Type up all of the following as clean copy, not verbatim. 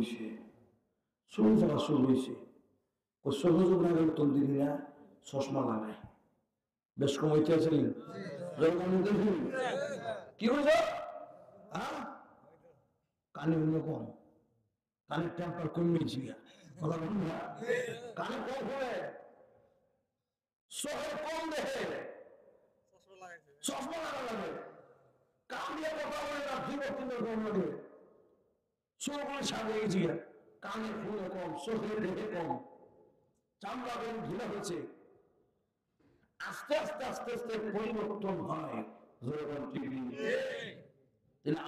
হয়েছে, শুরু চলা শুরু হয়েছে। ও সহযোগ না গেলে তোর দিদি না চশমা লাগায়, বেশ কম হইতে আছে কি হয়েছে? কানে অন্য কম, কানের টেম্পার কমিয়েছি, কথা বলুন না, কানে কম করে শহর কম দেখে চশমা লাগা লাগে, কান দিয়ে কথা বলে না, বিবর্তনের কম লাগে, চোখগুলো সাজিয়ে গেছি, কানে ফুলে কম, চোখের দেখে কম, চামড়া বের ঢিলা হয়েছে। আস্তে আস্তে আস্তে আস্তে পরিবর্তন হয়।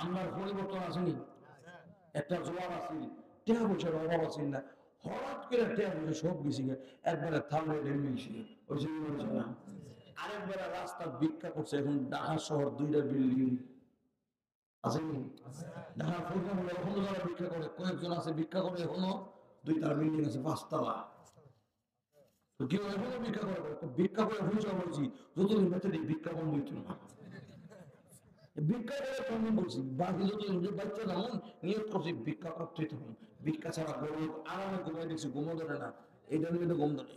আমার পরিবর্তন আসেনি, একটা জবাব আছে, টেহা বছর অভাব আছে না, হঠাৎ করে টেহা বছর সব বেশি একবারে থামলে নেমে ওই না। আরেকবারে রাস্তা ভিক্ষা করছে, এখন ঢাকা শহর 2টা বিল্ডিং আসেনি, ঢাকা ফুলকা বলে এখনো যারা ভিক্ষা করে, কয়েকজন আছে ভিক্ষা করে, এখনো 2টা বিল্ডিং আছে 5 তলা। কেউ এখনো ভিক্ষা করে, ভিক্ষা করে বুঝা বলছি যতদিন বেঁচে ভিক্ষা বন্ধ হইতো না, ভিক্ষা করে কম বলছি, বাকি যতদিন বাচ্চা যেমন নিয়োগ করছি ভিক্ষা করতে তখন, ভিক্ষা ছাড়া গরু আরামে ঘুমাই দিচ্ছি, ঘুমো ধরে না, এটা নিয়ে তো ঘুম ধরে,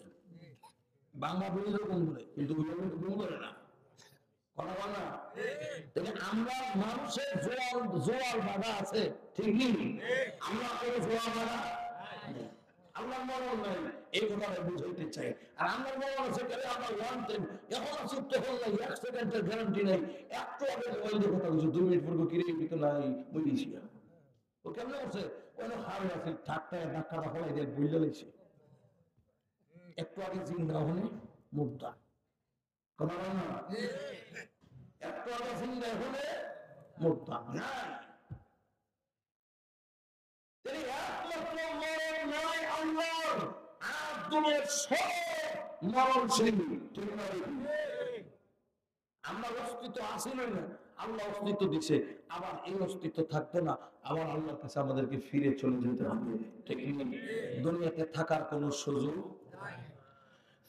বাংলা বলিলেও ঘুম ধরে, কিন্তু ঘুম ধরে না, কথা বল না। আমরা মানুষের জোয়াল বাধা আছে, ঠিক নেই, আমরা কোনো জোয়াল বাধা আল্লাহ মরণ নাই, এই কথাটা বুঝাইতে চাই। আর আমরা মরণ আছে কেন আমরা জানতেন, এখন আছে তখন নাই, 1 সেকেন্ডের গ্যারান্টি নাই, একটু আগে মোবাইলের কথা বলছে 2 মিনিট পূর্বে কিরে কিন্তু নাই বুঝিয়েছি, ও কেমন আছে ওই হারে আছে, ঠাকটায় ধাক্কাটা ফলাই দিয়ে বুঝলে লাগছে, একটু আগে জিন্দা হলে মুদ্রা, কথা বল না, একটু আগে জিন্দা হলে মুদ্রা নাই, আমরা অস্তিত্ব আসিল না, আল্লাহ অস্তিত্ব দিচ্ছে, আবার এই অস্তিত্ব থাকতো না, আবার আল্লাহর কাছে আমাদেরকে ফিরে চলে যেতে হবে, ঠিক দুনিয়াতে থাকার কোনো সুযোগ নাই।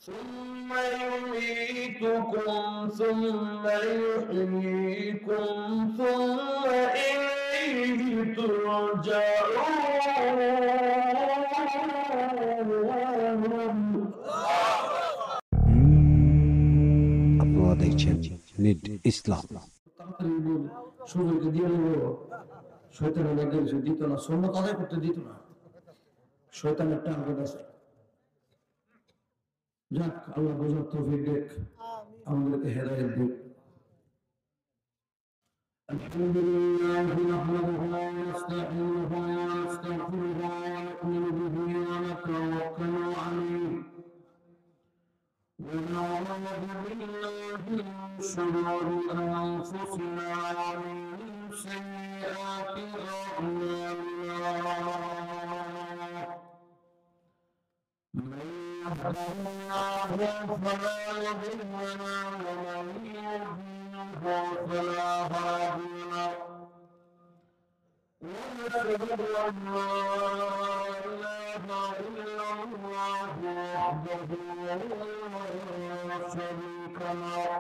ثم يميتكم ثم يحييكم ثم إليه ترجعون। আপনারা দেখছেন নিট ইসলাম। সুযোগকে দিয়ে নেব, শয়তানের লেগে দিত না, সুন্নাত আদায় করতে দিত না, শয়তানের টার্গেট আছে। যাক, আল্লাহ বোঝার তৌফিক দেখ, আমাদেরকে হেদায়েত দেখ। আলহামদুলিল্লাহ নাহমাদুহু ওয়া নাস্তাঈনুহু ওয়া নাস্তাগফিরুহু ওয়া নু'মিনু বিহি ওয়া নাতাওয়াক্কালু আলাইহি ওয়া না'উযু বিল্লাহি মিন শুরুরি আনফুসিনা ওয়া মিন সাইয়্যাতি আ'মালিনা। الله فلا مضل له ومن يضلل فلا هادي له ونشهد ان لا اله الا الله وحده لا شريك له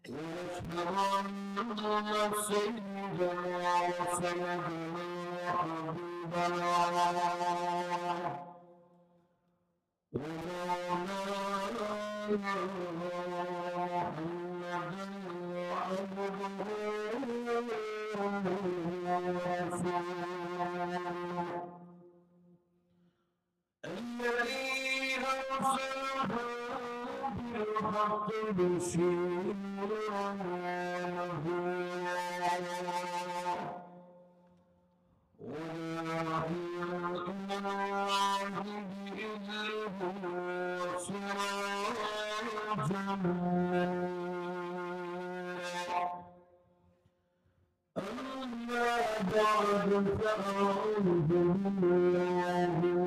ونشهد ان سيدنا وسندنا وحبيبنا الذي أرسله بالحق بشيرا ونذيرا وداعيا إلى الله بإذنه وسراجا منيرا. أما بعد فأعوذ بالله من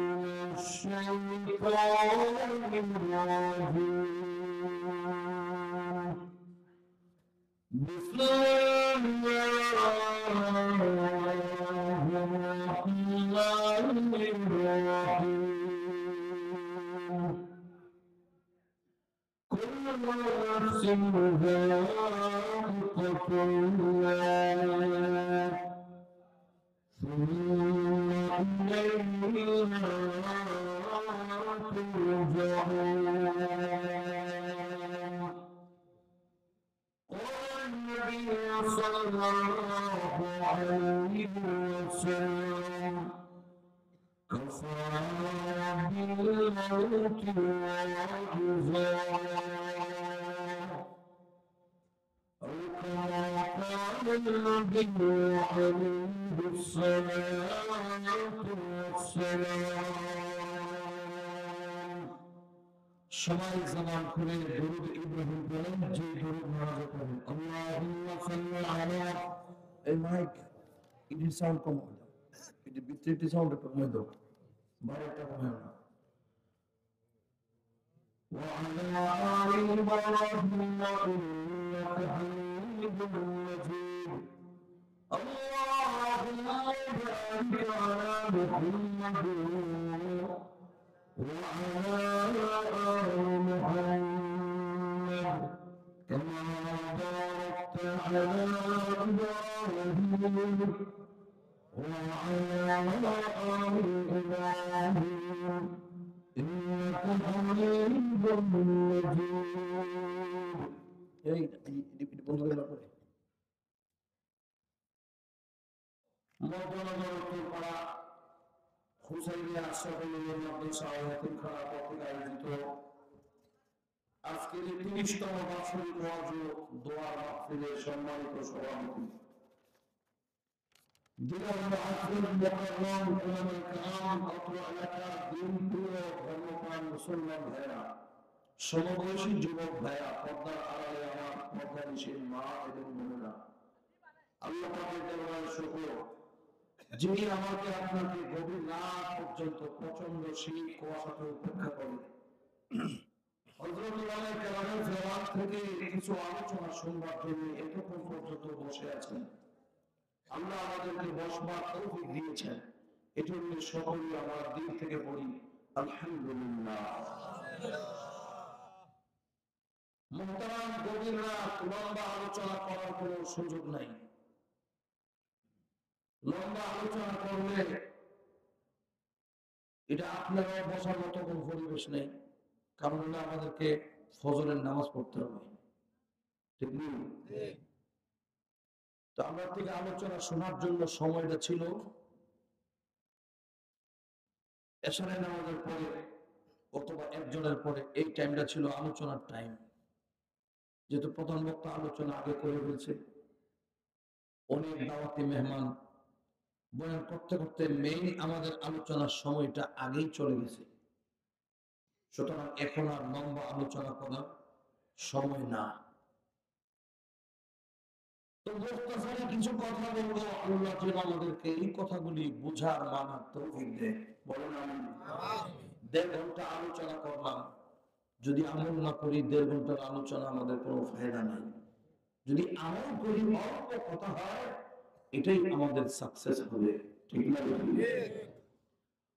الشيطان الرجيم. بسم الله الرحمن الرحيم. كل نفس ذائقة الموت ثم صلى الله عليه وسلم كفى بالموت والجزاء أو كما قال النبي عليه الصلاة والسلام সবাই জবান খুলে দরুদ ইব্রাহিম বলেন যে দরুদ নামাজে পড়েন আল্লাহুম্মা সাল্লি আলা এই মাইক ইট সাউন্ড কম ইট বিট্রিটি সাউন্ড কম দাও বাইরেটা কম না وعلى آل إبراهيم إنك حميد مجيد اللهم بارك على محمد وعلى آل محمد كما باركت على إبراهيم وعلى آل إبراهيم إنك حميد مجيد বন্ধ করে পড়ে মধ্যনগর পাড়া হুসাইনিয়া আশরাফুল্লাহ মাদ্রাসা ওয়াকিল খানা কর্তৃক আয়োজিত আজকের ৩০তম বার্ষিক ওয়াজ ও দোয়া মাহফিলের সম্মানিত সভাপতি দিনার মাহফিল মুকাররম উলামায়ে কেরাম অত্র এলাকার দিনপ্রিয় ধর্মপ্রাণ মুসলমান ভাইরা সমবয়সী যুবক ভাইরা পর্দার আড়ালে আমার পর্দানিশীল মা এবং বোনেরা আল্লাহ পাকের দরবারে শুকর যিনি আমাকে আপনাকে গভীর রাত পর্যন্ত প্রচন্ড শীত কুয়াশাকে উপেক্ষা করে হযরত উলামায়ে কেরামের জবান থেকে কিছু আলোচনা শুনবার জন্য এতক্ষণ পর্যন্ত বসে আছেন আল্লাহ আমাদেরকে বসবার তৌফিক দিয়েছেন এজন্য সকলে আমার দিল থেকে বলি আলহামদুলিল্লাহ মুহতারাম গভীর রাত লম্বা আলোচনা করার কোনো সুযোগ নাই লম্বা আলোচনা করলে এটা আপনারা বসার মতো কোনো পরিবেশ নেই কারণ আমাদেরকে ফজরের নামাজ পড়তে হবে ঠিক নেই তো আমরা থেকে আলোচনা শোনার জন্য সময়টা ছিল এশারের নামাজের পরে অথবা একজনের পরে এই টাইমটা ছিল আলোচনার টাইম যেহেতু প্রধান বক্তা আলোচনা আগে করে ফেলছে অনেক দাওয়াতি মেহমান বয়ান করতে করতে মেইন আমাদের আলোচনার সময়টা আগেই চলে গেছে সুতরাং এখন আর লম্বা আলোচনা করার সময় না তো মুখতাসারে কিছু কথা বলবো আল্লাহ যেন আমাদেরকে এই কথাগুলি বুঝার মানার তৌফিক দেয় বলেন আমিন ১.৫ ঘন্টা আলোচনা করলাম যদি আমল না করি ১.৫ ঘন্টার আলোচনা আমাদের কোনো ফায়দা নাই যদি আমল করি অল্প কথা হয় এটাই আমাদের সাকসেস হবে ঠিক না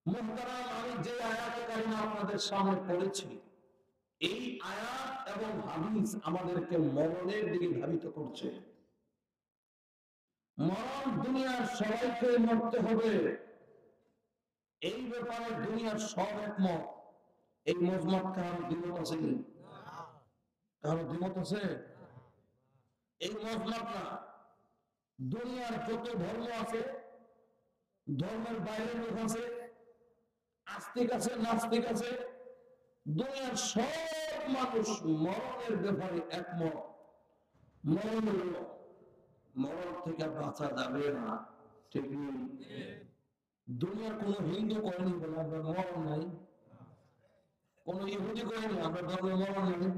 মুহতারাম আমি যে আয়াত কারিমা আপনাদের সামনে পড়েছি এই আয়াত এবং হাদিস আমাদেরকে মরণের দিকে ধাবিত করছে মরণ দুনিয়ার সবাইকে মরতে হবে এই ব্যাপারে দুনিয়ার সব একমত এই মজমত কারো দ্বিমত আছে কি কারো দ্বিমত আছে এই মজমত না দুনিয়ার যত ধর্ম আছে ধর্মের বাইরে লোক আছে আস্তিক আছে নাস্তিক আছে দুনিয়ার সব মানুষ মরণের ব্যাপারে একমত মরণ থেকে বাঁচা যাবে না ঠিক নেই দুনিয়ার কোন হিন্দু করেনি বলে আমরা মরণ নাই কোন ইহুদি করেনি আমরা ধর্মে মরণ নাই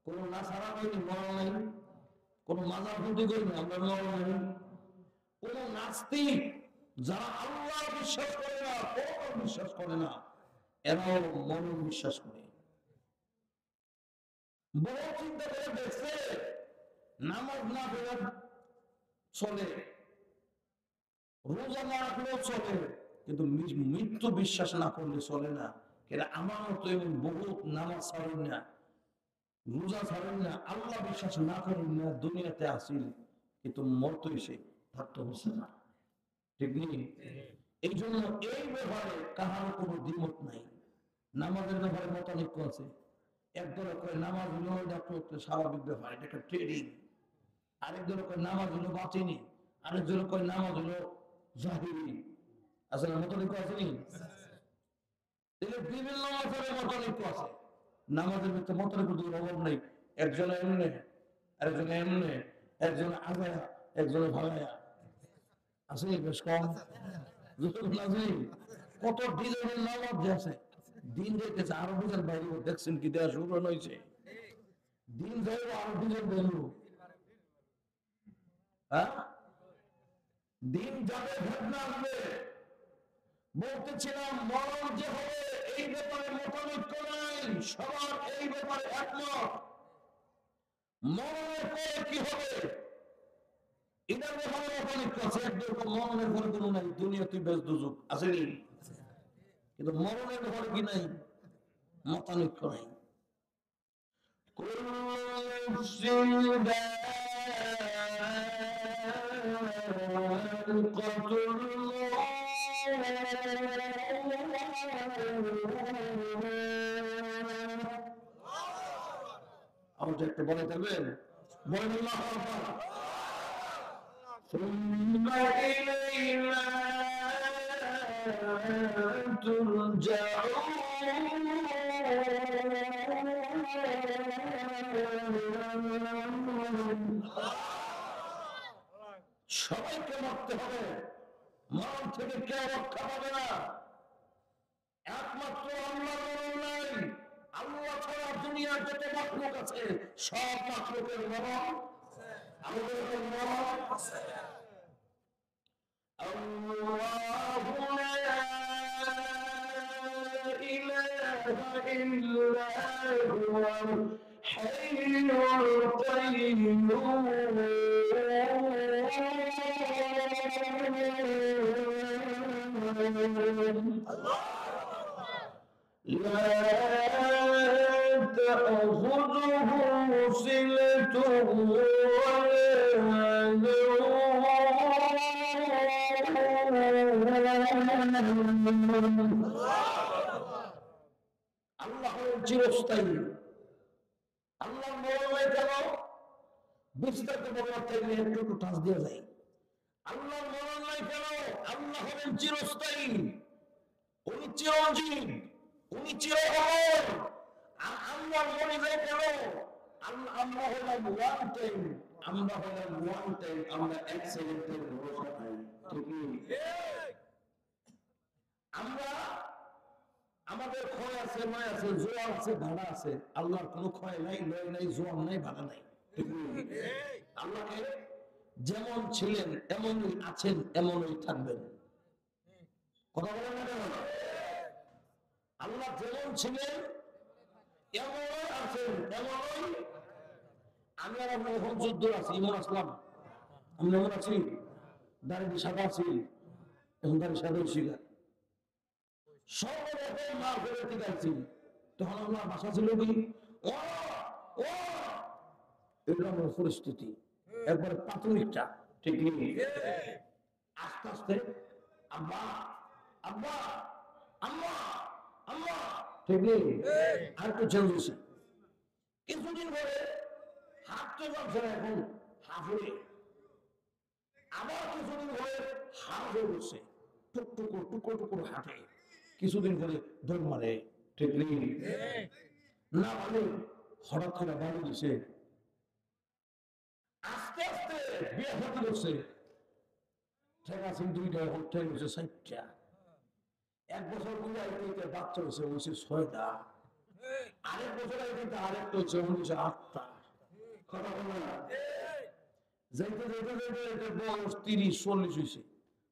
কোন নাসারা করেনি মরণ নাই কোন মাজারপন্থী করেনি আমরা মরণ নাই কোন নাস্তিক যারা আল্লাহ বিশ্বাস করে না পরকাল বিশ্বাস করে না এরাও মরণ বিশ্বাস করে বড় চিন্তা করে দেখছে নামাজ না পড়লে চলে রোজা না রাখলেও চলে কিন্তু মৃত্যু বিশ্বাস না করলে চলে না এরা আমার মতো এমন বহুত নামাজ ছাড়েন না রোজা ছাড়েন না আল্লাহ বিশ্বাস না করেন না দুনিয়াতে আসিল কিন্তু মরতই সে থাকতে হচ্ছে না ঠিক নেই এই জন্য এই ব্যাপারে কাহার কোনো দ্বিমত নাই। নামাজের ব্যাপারে মতানৈক্য আছে। একদল কয় নামাজ হলো একটা স্বাভাবিক ব্যাপার, এটা একটা ট্রেডিং। আরেকজন কয় নামাজ হলো বাতিনি, আরেকজন কয় নামাজ হলো জাহিরি। আসলে মতানৈক্য আসেনি? বিভিন্ন মতের মতানৈক্য আছে। নামাজের ভিতরে মতানৈক্যের অভাব নেই। একজন এমনে, একজন এমনে, একজন আগায়া, একজন ভাগায়া। আছে বেশ কম? কত ডিজাইনের নামাজ যে আছে। দিন যাইতেছে আরো ডিজাইন বাইরে দেখছেন কি দেওয়া শুরু হয়েছে। দিন যাইব আরো ডিজাইন বেরো। হ্যাঁ, দিন যাবে ঘটনা আসবে। বলতেছিলাম মরণ যে হবে এই ব্যাপারে মতানৈক্য নাই, সবার এই ব্যাপারে একমত। মরণের পরে কি হবে এটার ব্যাপারে মতানৈক্য আছে। একদম মরণের পরে কোনো নাই, দুনিয়াতে বেশ দুযুগ আসেনি, কিন্তু মরণের ব্যাপারে কি নাই, মতানৈক্য নাই। আমাকে একটা বলে দেবেন, বলেন আল্লাহু আকবার। ثم إلينا ترجعون। সবাইকে মরতে হবে, মরণ থেকে কেউ রক্ষা পাবে না। একমাত্র আল্লাহর মরণ নাই। আল্লাহ ছাড়া দুনিয়ার যত মাখলুক আছে সব মাখলুকের মরণ আমাদের মরণ আছে। আল্লাহু লা ইলাহা ইল্লা হুয়াল হাইয়ুল কাইয়্যুম। لا تأخذه سنة ولا نوم আল্লাহ চিরস্থায়ী। আল্লাহ মরণ কেন বিস্তারিত বলার থেকে একটু একটু টাচ দিয়ে যায়। আল্লাহ মরণ নাই কেন? আল্লাহ হলেন চিরস্থায়ী, উনি চিরঞ্জীব, উনি চিরঅমর। আর আমরা মরে যাই কেন? আমরা হলাম ওয়ান টাইম, আমরা হলাম ওয়ান টাইম, আমরা এক সেকেন্ডের ভরসা নাই। ঠিক আমরা আমাদের ক্ষয় আছে, নয় আছে, জোয়ার আছে, ভাড়া আছে। আল্লাহর কোনো ক্ষয় নাই, নয় নাই, জোয়ার নাই, ভাড়া নাই। আল্লাহকে যেমন ছিলেন এমনই আছেন, এমনই থাকবেন। কথা বলেন না কেন? আল্লাহ যেমন ছিলেন এমনই আছেন, এমনই। আমি আর আপনি এখন যুদ্ধ আছি, ইমন আসলাম, আমি এমন আছি, দাঁড়িয়ে সাদা আছি, এখন দাঁড়িয়ে সাদা শিকার সর্বরকম মা ফেরত দিতে আসছি। তখন আমার বাসা ছিল কি ও ও এটা আমার পরিস্থিতি একবার প্রাথমিকটা। ঠিক নেই, আস্তে আস্তে আব্বা আব্বা আম্মা আম্মা, ঠিক নেই, আর একটু চেঞ্জ হয়েছে। কিছুদিন পরে হাত তো যাচ্ছে না, এখন হাফে। আবার কিছুদিন পরে হাফ হয়ে বসছে, টুকটুকু টুকরো টুকরো হাঁটে। কিছুদিন পরে দৌড় মারে। ঠিক নেই, না মানে হঠাৎ করে বাড়ি দিছে। আস্তে আস্তে বিয়ে হতে বসছে। ঠিক আছে, দুইটা এখন ঠিক হয়েছে 60টা। এক বছর পরে আইতে বাচ্চা হয়েছে, হয়েছে 6টা। আরেক বছর আইতে আরেকটা হচ্ছে, হয়েছে 8টা। কথা বলো না? যাইতে যাইতে যাইতে এটা বয়স 30-40 হয়েছে।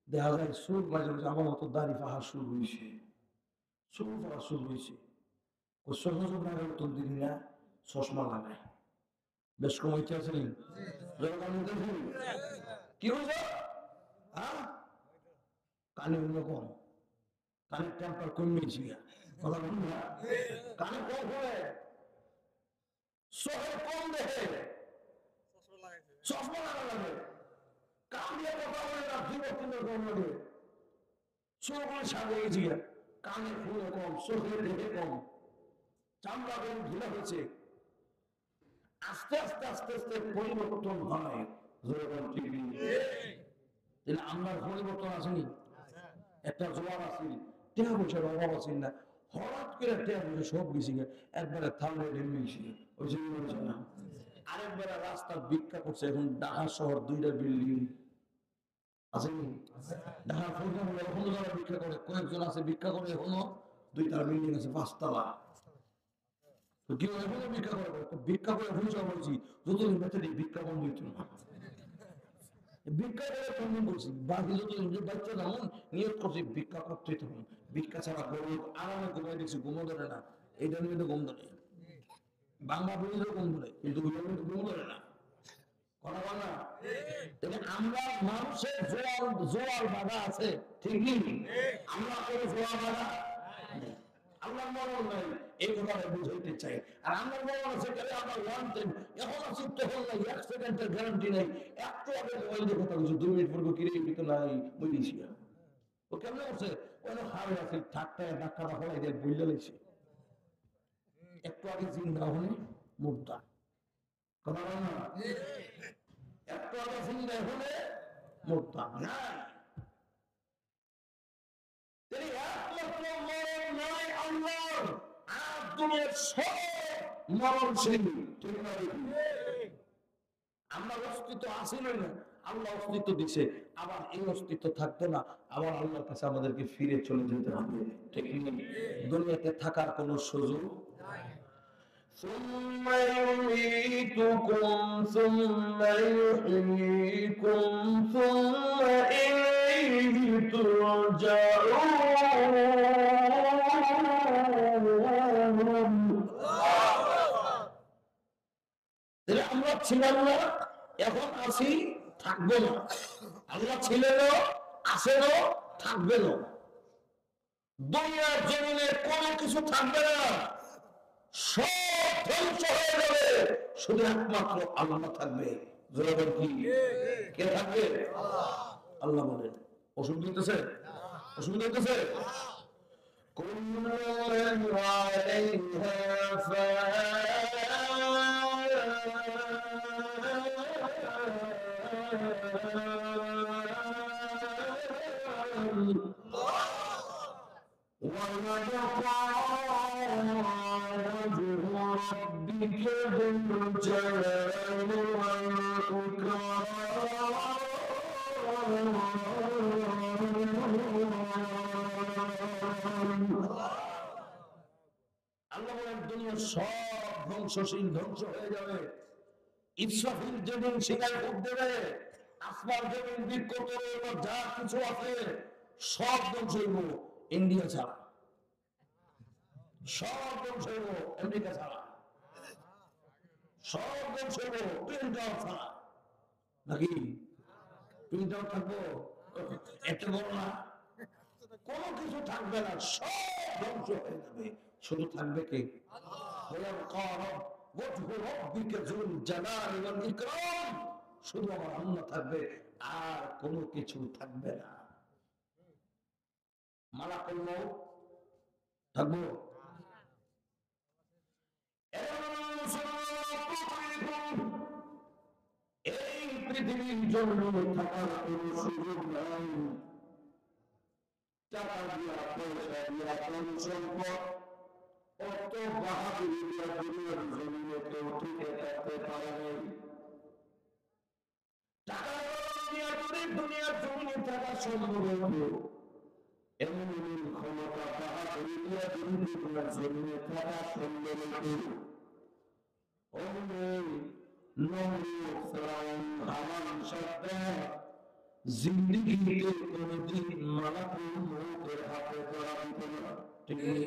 দেখা যায় সুর মাঝে মাঝে আমার মতো দাড়ি পাহা শুরু হয়েছে, চুল পাহা শুরু হয়েছে। ও সহজ লাগার উত্তর দিন না, চশমা লাগায়। বেশ কম হইতে আছে নি? কি হয়েছে? হ্যাঁ, কানে হইল কম, কানের টেম্পার কমিয়েছি। কথা বলুন না, কানে কম করে শহর কম দেখে চশমা লাগা লাগে। কান দিয়ে কথা বলে না, জীবন কিন্তু কম লাগে। চোখগুলো সাজে গেছি, কানে ফুলে কম, চোখে দেখে কম, চামড়া কম ঢিলা হয়েছে। আস্তে আস্তে আস্তে আস্তে পরিবর্তন হয়। আমরা পরিবর্তন আসেনি, একটা জোয়ার আসেনি, টেহা পয়সার অভাব আসেন না, হঠাৎ করে টেহা পয়সা সব গেছি একবারে থামলে নেমে গেছি। ওই যে না আরেকবারে রাস্তার ভিক্ষা করছে। এখন ঢাকা শহর 2টা বিল্ডিং আসেনি, ঢাকা ফরিদপুরে এখনো যারা ভিক্ষা করে, কয়েকজন আছে ভিক্ষা করে, এখনো 2টা বিল্ডিং আছে 5 তলা। তো কেউ এখনো ভিক্ষা করে, ভিক্ষা করে পয়সা বলছি যতদিন বেঁচে ভিক্ষা বন্ধ হইত না। ভিক্ষা করে বন্ধ করছি, বাকি যতদিন বাচ্চা যেমন নিয়োগ করছি ভিক্ষা করতে তখন ভিক্ষা ছাড়া গরু আরামে ঘুমাই দিচ্ছি, ঘুমো ধরে না। এইটা নিয়ে তো ঘুম ধরে, বাংলা বলিলেও ঘুম ধরে, কিন্তু ঘুম ধরে না। কথা বল না? আমরা মানুষের জোয়ার বাধা আছে, ঠিক নেই? আমরা কোনো জোয়ার বাধা আল্লাহর মরণ নাই, এই কথাটা বুঝাইতে চাই। আর আমার মরণ আছে কেন আমরা জানতেন, এখন আছি তখন নাই, 1 সেকেন্ডের গ্যারান্টি নাই। একটু আগে মোবাইল দিয়ে কথা বলছি, 2 মিনিট পর্ব কিরে কিন্তু নাই বলিছিয়া। ও কেমন আছে? ওই হারে আছে, ঠাট্টায় ডাক্তার হলাই দেয় বইলে লাইছে। একটু আগে জিন্দা হলে মুর্দা। কথা বল না? একটু আগে জিন্দা হলে মুর্দা নাই। তিনি একমাত্র মরণ নাই আল্লাহর, আর দুনিয়ার সব মরণশীল। আমরা অস্তিত্ব আসিল না, আল্লাহ অস্তিত্ব দিছে, আবার এই অস্তিত্ব থাকতো না, আবার আল্লাহর কাছে আমাদেরকে ফিরে চলে যেতে হবে, ঠিক না? দুনিয়াতে থাকার কোনো সুযোগ নাই। ثم يميتكم ثم يحييكم ثم إليه ترجعون। আমরা ছিলাম না, এখন আছি, থাকবো না। আল্লাহ ছিলেনও, আছেনও, থাকবেনও। দুনিয়ার জমিনে কোনো কিছু থাকবে না, সব ধ্বংস হয়ে যাবে, শুধু একমাত্র আল্লাহ থাকবে। কি কে থাকবে? আল্লাহ বলেন। অসুখ দিতেছে, অসুখ দিতেছে। ربك ذو الجلال والإكرام আল্লাহ বলেন দুনিয়ার সব ধ্বংসশীল ধ্বংস হয়ে যাবে। ইসরাফিল যেদিন শিকায় ভোগ দেবে, আসমান জমিন বিক্ষত যা কিছু আছে সব ধ্বংস হইব, ইন্ডিয়া ছাড়া। সব ধ্বংস হইব, আমেরিকা ছাড়া। সব ধ্বংস হইব, টুইন টাওয়ার ছাড়া। নাকি টুইন টাওয়ার থাকবো? একটা বড় না, কোনো কিছু থাকবে না, সব ধ্বংস হয়ে যাবে, শুধু থাকবে কে? শুধু আমার আল্লাহ থাকবে, আর কোনো কিছু থাকবে না। মালাকুল মউত থাকবো। এই পৃথিবীর জন্য থাকার কোনো সুযোগ নাই। টাকা দিয়া, পয়সা দিয়া, ধন সম্পদ, অত বাহাদুরি দিয়া দুনিয়ার জমিনে কেউ টিকে থাকতে পারে নাই। টাকা দিয়া দুনিয়ার জমিনে থাকা সম্ভব হতো, এমন ক্ষমতা বাহাদুরি দিয়া দুনিয়ার জমিনে থাকা সম্ভব হতো। জিন্দেগিতে কোনদিন মালাকুল মউতের হাতে ধরা দিত না, ঠিক নেই?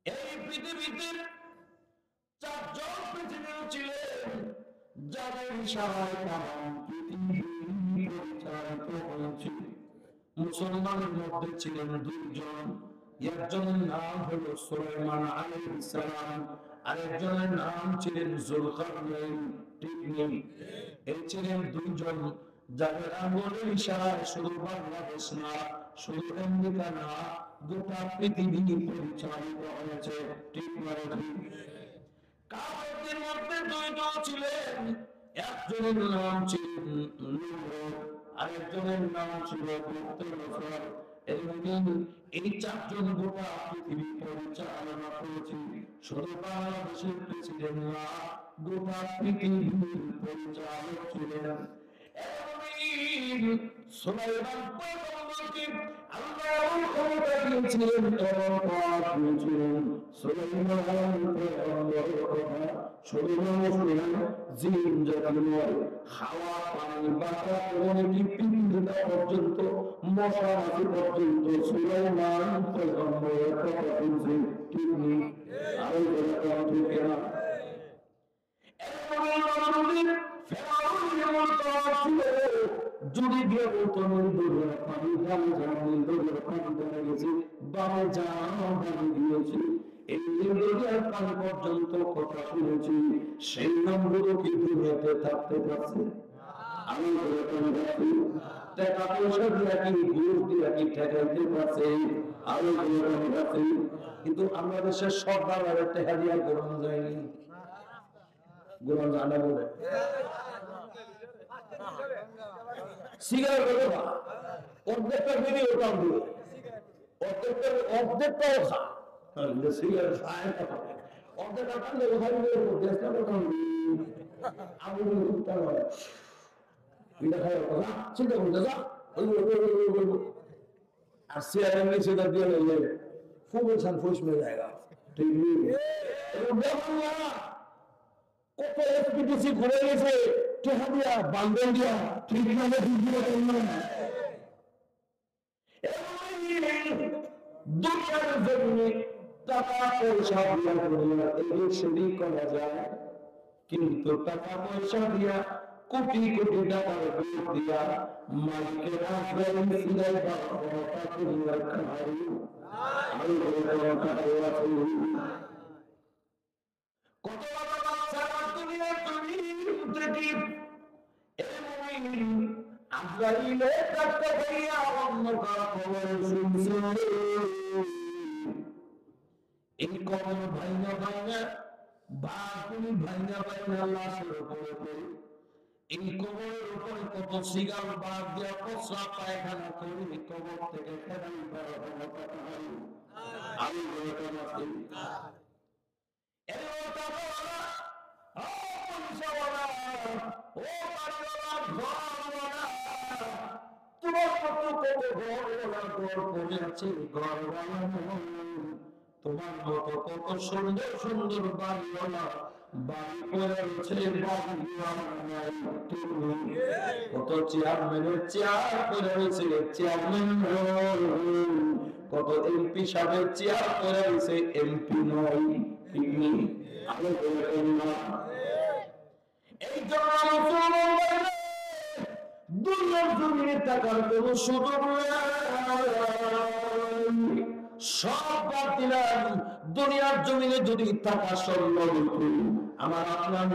এই পৃথিবীতে 4 জন পৃথিবীও ছিলেন, যাদের ইশারায় তামাম পৃথিবী পরিচালিত হয়েছিল। মুসলমানের মধ্যে ছিলেন 2 জন, একজনের নাম হলো সুলাইমান আলাইহিস সালাম, আরেকজনের নাম ছিলেন যুলকারনাইন, ঠিক নেই? এই ছিলেন 2 জন। যাদের আঙ্গুলের ইশারায় শুধু বাংলাদেশ না, শুধু আমেরিকা না, গোটা পৃথিবী পরিচালিত হয়েছে। ঠিক মানে ঠিক? কাফেরদের মধ্যে দুইজন ছিলেন, একজনের নাম ছিল নমরুদ, আরেকজনের নাম ছিল বুখতানসর। এই চারজন গোটা পৃথিবী পরিচালনা করেছে। শুধু বাংলাদেশের প্রেসিডেন্ট না, গোটা পৃথিবীর পরিচালক ছিলেন। সুলাইমান পয়গম্বরকে আল্লাহ ক্ষমতা দিয়েছিলেন, দিয়েছিলেন। সুলাইমান পয়গম্বরের কথা শুধু মুসলিম জিন জাতি নয়, হাওয়া, পানি, বাতাস এবং পৃথিবীটা পর্যন্ত, মশা মাছি পর্যন্ত সুলাইমান পয়গম্বরের কথা শুনছে। ঠিক নেই? আরো বলা ঠিক না? যদি গিয়ে বলতো নীলদরিয়া পানি ঢালে যাও, নীলদরিয়ার পানি ঢালে গেছে, বামে যাও, বামে দিয়েছি, এই নীলদরিয়ার পানি পর্যন্ত কথা শুনেছি। সেই নম্বরও কি দুনিয়াতে থাকতে পারছে? আমি টাকা পয়সা দিয়া কি, ঘুষ দিয়া কি ঠেকাইতে পারছে? আরো আছে। কিন্তু আমরা দেশের সরকার টাকা দিয়া ঘোরানো যায়নি। ঘোরানো জানা বলে সিগারেট খা, অর্ধেকটা ভিডিও কাম দিবে, অর্ধেকটাও খা। সিগারেট খায় না, অর্ধেকটা কান্দে কোথায় দেশটা কোথাও আমি এটা খাই কথা চিন্তা করতে যা। আর সিয়ারের নিচে দিয়ে নিলে ফুল সান ফুস মেয়ে জায়গা। ঠিক কত এসপিটিসি ঘুরে গেছে টেহা দিয়া, বান্ধন দিয়া, ঠিক মানে দুনিয়ার জমিনে টাকা পয়সা দিয়া দুনিয়া এদিক সেদিক করা যায়, কিন্তু টাকা পয়সা দিয়া কোটি কোটি টাকার ভোট দিয়া মালিকের আগ্রহ সিলাই বাবা দুনিয়ার খাই। আমি কত বাচ্চা দুনিয়ার জমিন থেকে আজরাইলে ডাক্তার ভাইয়া অন্য কারো খবর শুনছে। এই কবর ভাইনা ভাইনা বাগুনি ভাইনা ভাইনা লাশের উপরে পড়ে, এই কবরের উপরে কত সিগাল বাদ দেওয়া পচা পায়খানা করে কবর থেকে ফেরাই করা হলো কথা হয়। আমি তোমার মতো কত সুন্দর সুন্দর বাড়িওয়ালা বাড়ি করে রয়েছে, কত চেয়ারম্যানের চেয়ার করে রয়েছে, চেয়ারম্যান কত এমপি সাহেবের চেয়ার করে রয়েছে, এমপি নয়। এই জন্য দুনিয়ার জমিনে টাকার কোন সুযোগ সব বাদ দিলাম। দুনিয়ার জমিনে যদি টাকা সব আমার আপনার